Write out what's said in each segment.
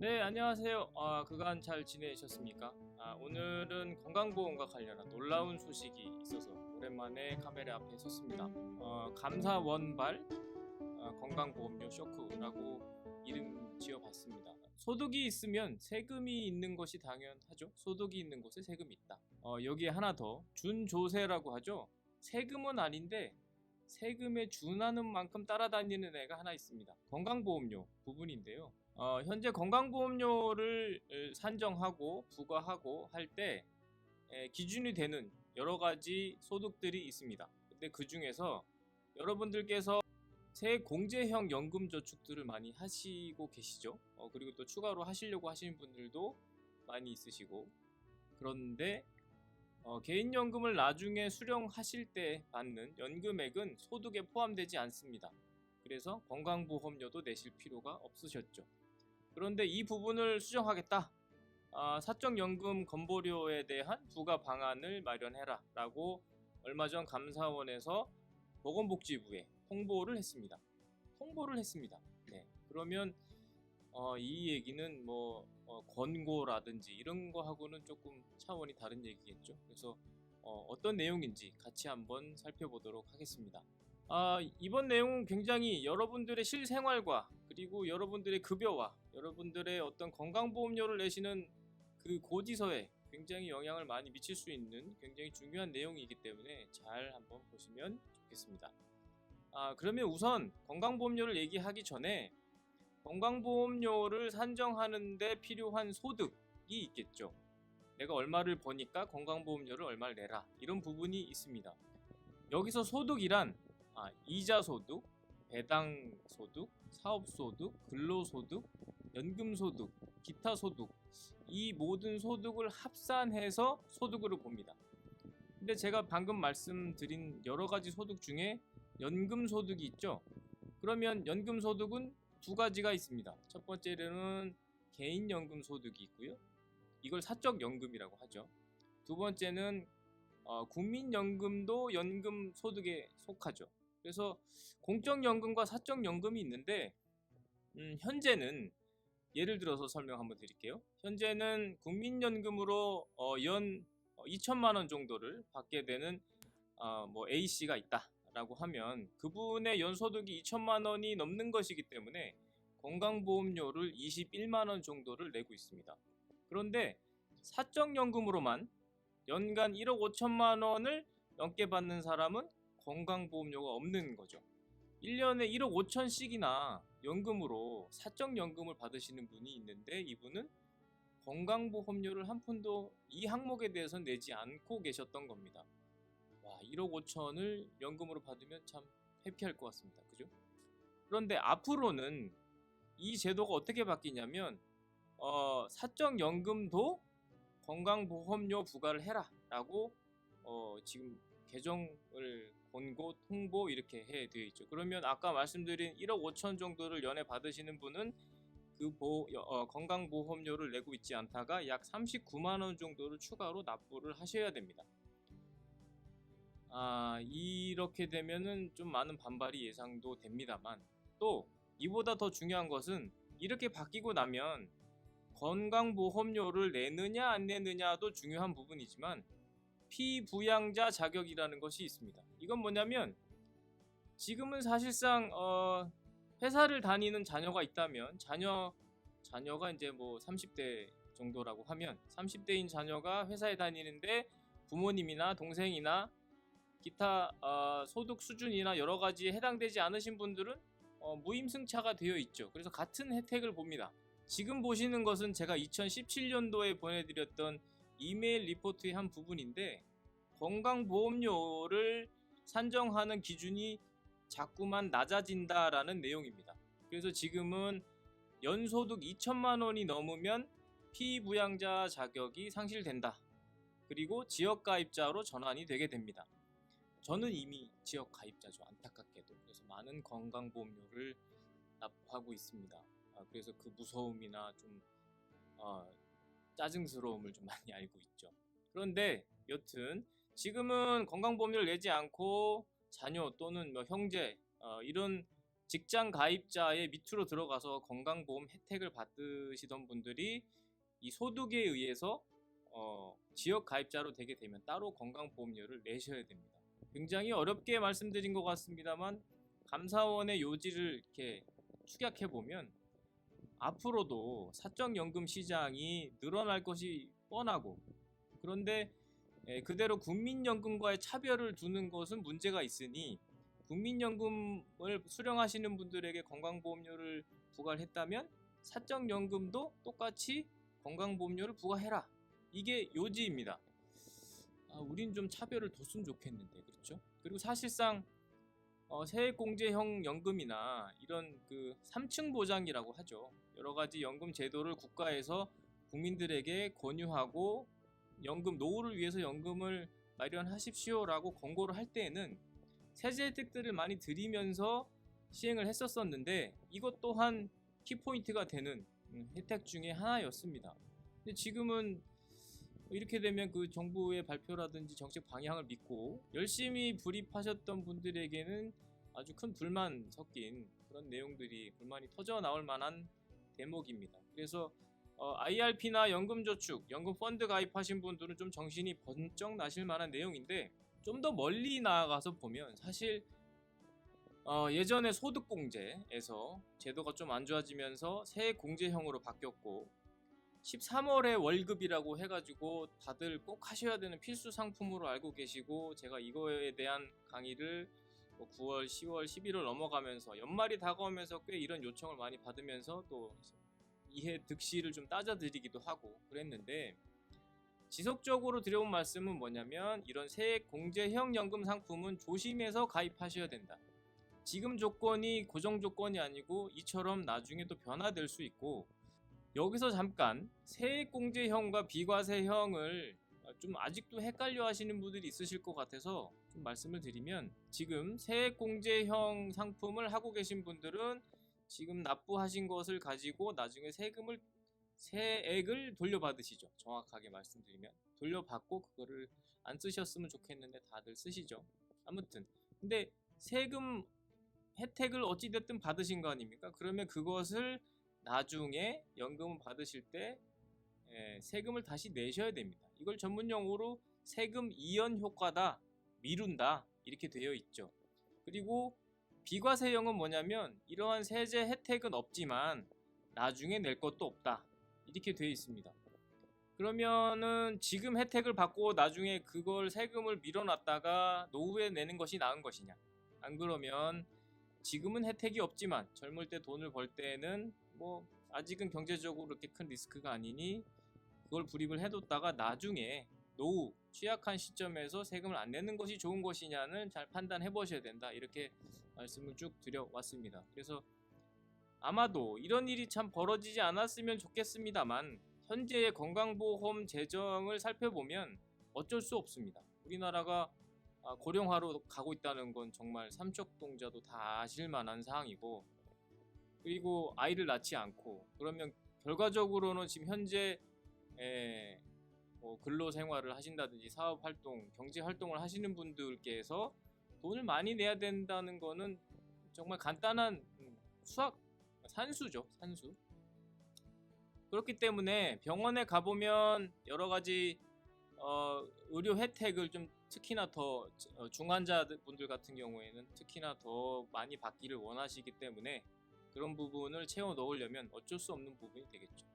네, 안녕하세요. 그간 잘 지내셨습니까? 오늘은 건강보험과 관련한 놀라운 소식이 있어서 오랜만에 카메라 앞에 섰습니다. 감사원발 건강보험료 쇼크라고 이름 지어봤습니다. 소득이 있으면 세금이 있는 것이 당연하죠. 소득이 있는 곳에 세금이 있다. 여기에 하나 더 준조세라고 하죠. 세금은 아닌데 세금에 준하는 만큼 따라다니는 애가 하나 있습니다. 건강보험료 부분인데요. 현재 건강보험료를 산정하고 부과하고 할 때 기준이 되는 여러 가지 소득들이 있습니다. 근데 그 중에서 여러분들께서 세공제형 연금저축들을 많이 하시고 계시죠. 그리고 또 추가로 하시려고 하시는 분들도 많이 있으시고, 그런데 개인연금을 나중에 수령하실 때 받는 연금액은 소득에 포함되지 않습니다. 그래서 건강보험료도 내실 필요가 없으셨죠. 그런데 이 부분을 수정하겠다. 사적연금 건보료에 대한 부과 방안을 마련해라 라고 얼마 전 감사원에서 보건복지부에 통보를 했습니다. 네. 그러면 이 얘기는 권고라든지 이런 거하고는 조금 차원이 다른 얘기겠죠. 그래서 어떤 내용인지 같이 한번 살펴보도록 하겠습니다. 이번 내용은 굉장히 여러분들의 실생활과 그리고 여러분들의 급여와 여러분들의 어떤 건강보험료를 내시는 그 고지서에 굉장히 영향을 많이 미칠 수 있는 굉장히 중요한 내용이기 때문에 잘 한번 보시면 좋겠습니다. 그러면 우선 건강보험료를 얘기하기 전에 건강보험료를 산정하는 데 필요한 소득이 있겠죠. 내가 얼마를 버니까 건강보험료를 얼마를 내라, 이런 부분이 있습니다. 여기서 소득이란 이자소득, 배당소득, 사업소득, 근로소득, 연금소득, 기타소득, 이 모든 소득을 합산해서 소득으로 봅니다. 근데 제가 방금 말씀드린 여러가지 소득 중에 연금소득이 있죠. 그러면 연금소득은 두 가지가 있습니다. 첫 번째는 개인연금소득이 있고요. 이걸 사적연금이라고 하죠. 두 번째는 국민연금도 연금소득에 속하죠. 그래서 공적연금과 사적연금이 있는데 현재는 예를 들어서 설명 한번 드릴게요. 현재는 국민연금으로 연 2천만 원 정도를 받게 되는 A씨가 있다라고 하면 그분의 연소득이 2천만 원이 넘는 것이기 때문에 건강보험료를 21만 원 정도를 내고 있습니다. 그런데 사적연금으로만 연간 1억 5천만 원을 넘게 받는 사람은 건강보험료가 없는 거죠. 1년에 1억 5천씩이나 연금으로 사적연금을 받으시는 분이 있는데 이분은 건강보험료를 한 푼도 이 항목에 대해서 내지 않고 계셨던 겁니다. 와, 1억 5천을 연금으로 받으면 참 해피할 것 같습니다. 그죠? 그런데 앞으로는 이 제도가 어떻게 바뀌냐면 사적연금도 건강보험료 부과를 해라 라고 지금 개정을 권고, 통보 이렇게 해 되어 있죠. 그러면 아까 말씀드린 1억 5천 정도를 연에 받으시는 분은 그 건강보험료를 내고 있지 않다가 약 39만 원 정도를 추가로 납부를 하셔야 됩니다. 이렇게 되면은 좀 많은 반발이 예상도 됩니다만, 또 이보다 더 중요한 것은 이렇게 바뀌고 나면 건강보험료를 내느냐 안 내느냐도 중요한 부분이지만 피부양자 자격이라는 것이 있습니다. 이건 뭐냐면 지금은 사실상 회사를 다니는 자녀가 있다면 자녀가 이제 30대 정도라고 하면 30대인 자녀가 회사에 다니는데 부모님이나 동생이나 기타 소득 수준이나 여러 가지에 해당되지 않으신 분들은 무임승차가 되어 있죠. 그래서 같은 혜택을 봅니다. 지금 보시는 것은 제가 2017년도에 보내드렸던 이메일 리포트의 한 부분인데 건강보험료를 산정하는 기준이 자꾸만 낮아진다라는 내용입니다. 그래서 지금은 연소득 2천만 원이 넘으면 피부양자 자격이 상실된다. 그리고 지역가입자로 전환이 되게 됩니다. 저는 이미 지역가입자죠. 안타깝게도. 그래서 많은 건강보험료를 납부하고 있습니다. 그래서 그 무서움이나 좀 짜증스러움을 좀 많이 알고 있죠. 그런데 여튼 지금은 건강보험료를 내지 않고 자녀 또는 형제 이런 직장 가입자의 밑으로 들어가서 건강보험 혜택을 받으시던 분들이 이 소득에 의해서 지역 가입자로 되게 되면 따로 건강보험료를 내셔야 됩니다. 굉장히 어렵게 말씀드린 것 같습니다만 감사원의 요지를 이렇게 축약해 보면 앞으로도 사적연금 시장이 늘어날 것이 뻔하고, 그런데 그대로 국민연금과의 차별을 두는 것은 문제가 있으니 국민연금을 수령하시는 분들에게 건강보험료를 부과를 했다면 사적연금도 똑같이 건강보험료를 부과해라. 이게 요지입니다. 우린 좀 차별을 뒀으면 좋겠는데, 그렇죠? 그리고 사실상 세액공제형 연금이나 이런 그 3층 보장이라고 하죠. 여러 가지 연금 제도를 국가에서 국민들에게 권유하고 연금 노후를 위해서 연금을 마련하십시오라고 권고를 할 때에는 세제 혜택들을 많이 드리면서 시행을 했었었는데 이것 또한 키포인트가 되는 혜택 중에 하나였습니다. 근데 지금은 이렇게 되면 그 정부의 발표라든지 정책 방향을 믿고 열심히 불입하셨던 분들에게는 아주 큰 불만 섞인 그런 내용들이 불만이 터져 나올 만한 대목입니다. 그래서 IRP나 연금저축, 연금펀드 가입하신 분들은 좀 정신이 번쩍 나실 만한 내용인데, 좀 더 멀리 나아가서 보면 사실 예전에 소득공제에서 제도가 좀 안 좋아지면서 세액공제형으로 바뀌었고 13월에 월급이라고 해가지고 다들 꼭 하셔야 되는 필수 상품으로 알고 계시고, 제가 이거에 대한 강의를 9월, 10월, 11월 넘어가면서 연말이 다가오면서 꽤 이런 요청을 많이 받으면서 또 이해 득실을 좀 따져드리기도 하고 그랬는데, 지속적으로 드려온 말씀은 뭐냐면 이런 세액 공제형 연금 상품은 조심해서 가입하셔야 된다. 지금 조건이 고정 조건이 아니고 이처럼 나중에 또 변화될 수 있고, 여기서 잠깐 세액공제형과 비과세형을 좀 아직도 헷갈려 하시는 분들이 있으실 것 같아서 좀 말씀을 드리면, 지금 세액공제형 상품을 하고 계신 분들은 지금 납부하신 것을 가지고 나중에 세액을 돌려받으시죠. 정확하게 말씀드리면 돌려받고 그거를 안 쓰셨으면 좋겠는데 다들 쓰시죠. 아무튼 근데 세금 혜택을 어찌됐든 받으신 거 아닙니까? 그러면 그것을 나중에 연금을 받으실 때 세금을 다시 내셔야 됩니다. 이걸 전문용어로 세금 이연 효과다, 미룬다 이렇게 되어 있죠. 그리고 비과세형은 뭐냐면 이러한 세제 혜택은 없지만 나중에 낼 것도 없다 이렇게 되어 있습니다. 그러면은 지금 혜택을 받고 나중에 그걸 세금을 밀어놨다가 노후에 내는 것이 나은 것이냐? 안 그러면 지금은 혜택이 없지만 젊을 때 돈을 벌 때는 뭐 아직은 경제적으로 그렇게 큰 리스크가 아니니 그걸 불입을 해뒀다가 나중에 노후 취약한 시점에서 세금을 안 내는 것이 좋은 것이냐는 잘 판단해 보셔야 된다 이렇게 말씀을 쭉 드려왔습니다. 그래서 아마도 이런 일이 참 벌어지지 않았으면 좋겠습니다만 현재의 건강보험 재정을 살펴보면 어쩔 수 없습니다. 우리나라가 고령화로 가고 있다는 건 정말 삼척동자도 다 아실 만한 사항이고, 그리고 아이를 낳지 않고 그러면 결과적으로는 지금 현재 근로 생활을 하신다든지 사업 활동, 경제 활동을 하시는 분들께서 돈을 많이 내야 된다는 거는 정말 간단한 산수죠, 산수. 그렇기 때문에 병원에 가보면 여러 가지 의료 혜택을 좀 특히나 더 중환자분들 같은 경우에는 특히나 더 많이 받기를 원하시기 때문에 그런 부분을 채워 넣으려면 어쩔 수 없는 부분이 되겠죠.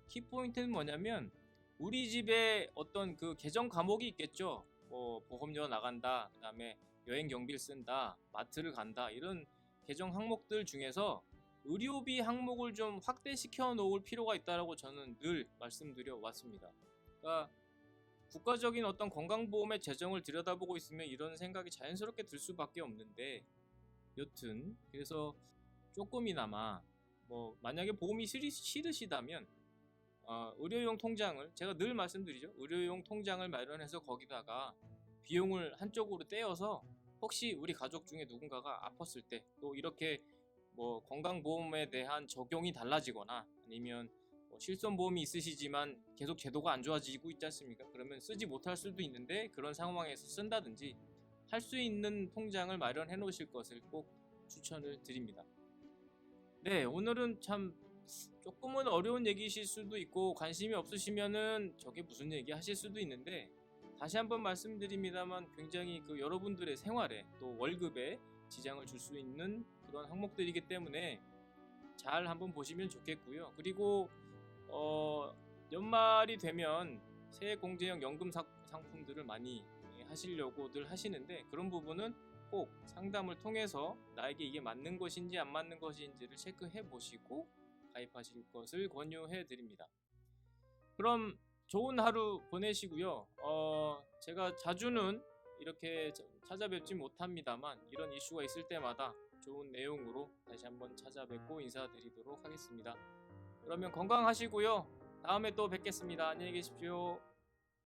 키포인트는 뭐냐면 우리 집에 어떤 그 계정 과목이 있겠죠. 뭐 보험료 나간다, 그 다음에 여행 경비를 쓴다, 마트를 간다, 이런 계정 항목들 중에서 의료비 항목을 좀 확대시켜 놓을 필요가 있다고 저는 늘 말씀드려 왔습니다. 그러니까 국가적인 어떤 건강보험의 재정을 들여다보고 있으면 이런 생각이 자연스럽게 들 수밖에 없는데, 여튼 그래서 조금이나마 뭐 만약에 보험이 싫으시다면 의료용 통장을, 제가 늘 말씀드리죠, 의료용 통장을 마련해서 거기다가 비용을 한쪽으로 떼어서 혹시 우리 가족 중에 누군가가 아팠을 때 또 이렇게 뭐 건강보험에 대한 적용이 달라지거나 아니면 실손보험이 있으시지만 계속 제도가 안 좋아지고 있지 않습니까? 그러면 쓰지 못할 수도 있는데 그런 상황에서 쓴다든지 할 수 있는 통장을 마련해 놓으실 것을 꼭 추천을 드립니다. 네, 오늘은 참 조금은 어려운 얘기이실 수도 있고 관심이 없으시면은 저게 무슨 얘기 하실 수도 있는데, 다시 한번 말씀드립니다만 굉장히 그 여러분들의 생활에 또 월급에 지장을 줄 수 있는 그런 항목들이기 때문에 잘 한번 보시면 좋겠고요. 그리고 연말이 되면 세액공제형 연금 상품들을 많이 하시려고들 하시는데, 그런 부분은 꼭 상담을 통해서 나에게 이게 맞는 것인지 안 맞는 것인지를 체크해 보시고 가입하실 것을 권유해 드립니다. 그럼 좋은 하루 보내시고요. 제가 자주는 이렇게 찾아뵙지 못합니다만 이런 이슈가 있을 때마다 좋은 내용으로 다시 한번 찾아뵙고 인사드리도록 하겠습니다. 그러면 건강하시고요. 다음에 또 뵙겠습니다. 안녕히 계십시오.